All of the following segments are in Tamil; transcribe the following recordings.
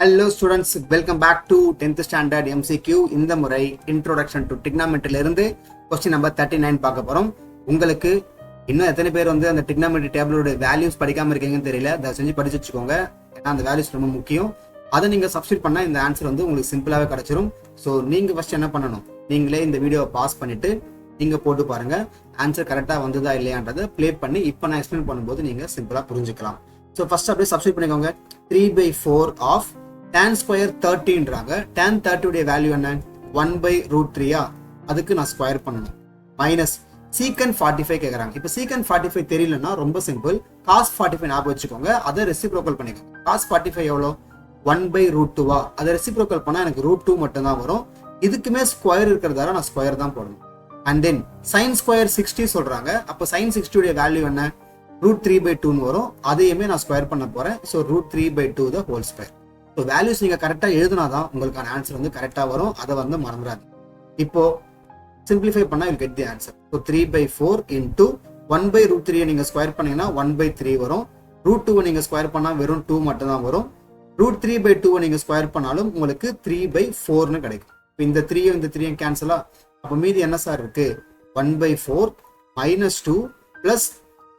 Hello students, welcome back to 10th standard MCQ. இந்த முறை introduction to trigonometry இருந்து question number 39 பார்க்க போறோம். உங்களுக்கு இன்னும் எத்தனை பேர் அந்த trigonometry டேபிளோட வேல்யூஸ் படிக்காம இருக்கீங்கன்னு தெரியல. அதை செஞ்சு படிச்சு வச்சுக்கோங்க. ஏன்னா அந்த வேல்யூஸ் ரொம்ப முக்கியம். அதை நீங்க சப்ஸ்டிட் பண்ணா இந்த ஆன்சர் உங்களுக்கு சிம்பிளாவே கிடைச்சிரும். ஸோ நீங்க ஃபர்ஸ்ட் என்ன பண்ணணும், நீங்களே இந்த வீடியோவை பாஸ் பண்ணிட்டு நீங்க போட்டு பாருங்க ஆன்சர் கரெக்டா வந்ததா இல்லையான்றதை ப்ளே பண்ணி இப்போ நான் எக்ஸ்பிளைன் பண்ணும்போது நீங்க சிம்பிளா புரிஞ்சுக்கலாம். ஸோ ஃபர்ஸ்ட் அப்படியே சப்ஸ்டிட் பண்ணிக்கோங்க. 3/4 ஆஃப் tan ஸ்கொயர் 30ன்றாங்க. tan 30 உடைய வேல்யூ என்ன? 1/√3. அதுக்கு நான் ஸ்கொயர் பண்ணணும். மைனஸ் சீக்கன் 45 கேட்குறாங்க. இப்போ சீக்கன் 45 தெரியலன்னா ரொம்ப சிம்பிள், காஸ் 45 ஞாபகம் வச்சுக்கோங்க. அதை ரெசிப்ரோக்கல் பண்ணிக்கோங்க. காஸ் 45 எவ்வளோ? 1/√2. அதை ரெசிப்ரோக்கல் பண்ணால் எனக்கு √2 மட்டும் தான் வரும். இதுக்குமே ஸ்கொயர் இருக்கிறதால நான் ஸ்கொயர் தான் போடணும். அண்ட் தென் சைன் ஸ்கொயர் 60 சொல்றாங்க. அப்போ சைன் 60 உடைய வேல்யூ என்ன? √3/2 வரும். அதையுமே நான் ஸ்கொயர் பண்ண போறேன். So √3/2 the whole square. So values நீங்க கரெக்டா எழுதுனாதான் உங்களுக்கான ஆன்சர் கரெக்டா வரும். அதை மறந்துடாது. இப்போ சிம்பிளிஃபை பண்ணா you get the answer. So 3/4 into 1/√3 நீங்க ஸ்கொயர் பண்ணீங்கன்னா 1/3 வரும். √2 நீங்க ஸ்கொயர் பண்ணா வெறும் 2 மட்டும் தான் வரும். √3/2 நீங்க ஸ்கொயர் பண்ணாலும் உங்களுக்கு 3/4 கிடைக்கும். இப்போ இந்த 3 கேன்சலா, அப்போ மீதி என்ன சார் இருக்கு? 1/4 -2 +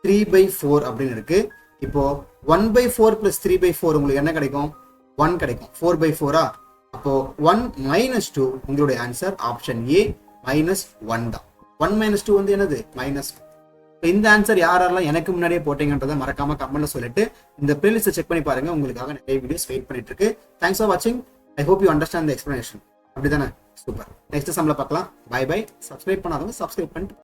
3/4 அப்படின்னு இருக்கு. இப்போ 1/4 + 3/4 உங்களுக்கு என்ன கிடைக்கும்? 1 கிடைக்கும். 4/4. அப்போ 1 - 2 உங்களுடைய ஆன்சர் ஆப்ஷன் ஏ -1 தான். 1 - 2 என்னது? -1. இந்த ஆன்சர் யாரெல்லாம் எனக்கு முன்னாடியே போட்டீங்கன்றதை மறக்காம கமெண்ட்ல சொல்லிட்டு இந்த பிளேலிஸ்ட் செக் பண்ணி பாருங்க. உங்களுக்காக நிறைய வீடியோஸ் வெயிட் பண்ணிட்டு இருக்கு. தேங்க்ஸ் ஃபார் வாட்சிங். I hope you understand the explanation. அப்படிதானே? சூப்பர். நெக்ஸ்ட் சம்ல பார்க்கலாம். Bye bye. சப்ஸ்கிரைப் பண்ணாதவங்க சப்ஸ்கிரைப் பண்ணிட்டு